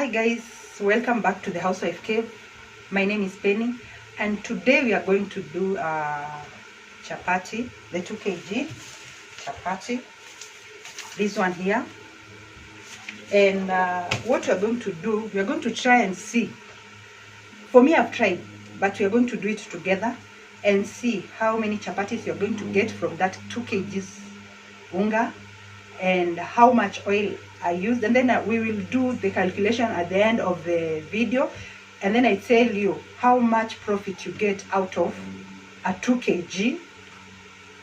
Hi guys, welcome back to the Housewife Cave. My name is Penny, and today we are going to do chapati, the 2 kg chapati, this one here. And what we are going to do, we are going to try and see. For me, I've tried, but we are going to do it together and see how many chapatis you are going to get from that 2 kgs unga and how much oil I used. And then we will do the calculation at the end of the video, and then I tell you how much profit you get out of a 2 kg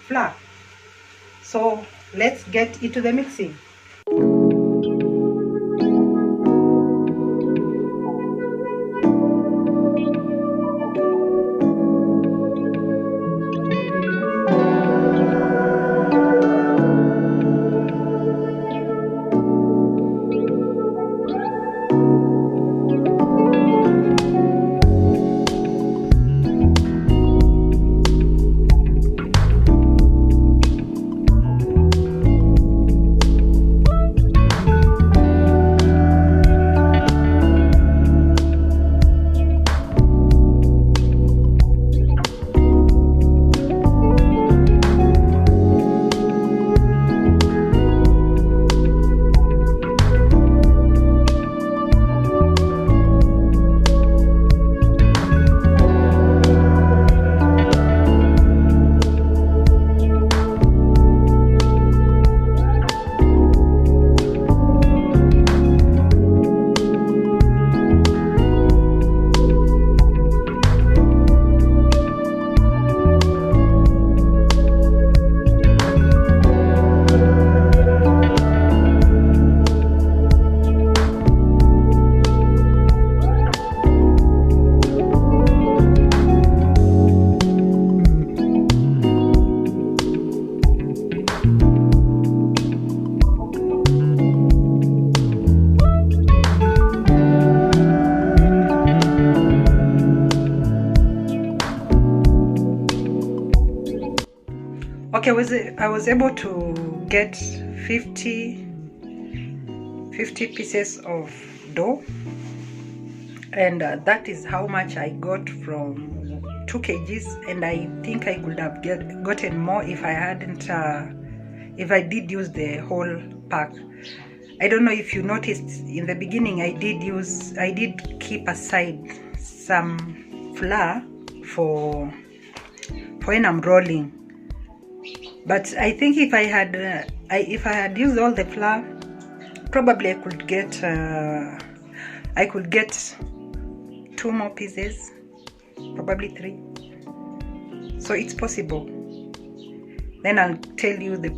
flour. So let's get into the mixing. Okay, I was able to get 50 pieces of dough, and that is how much I got from 2 kgs. And I think I could have gotten more if I hadn't if I did use the whole pack. I don't know if you noticed in the beginning, I did keep aside some flour for when I'm rolling. But I think if I had used all the flour, probably I could get 2 more pieces, probably 3. So it's possible. Then I'll tell you the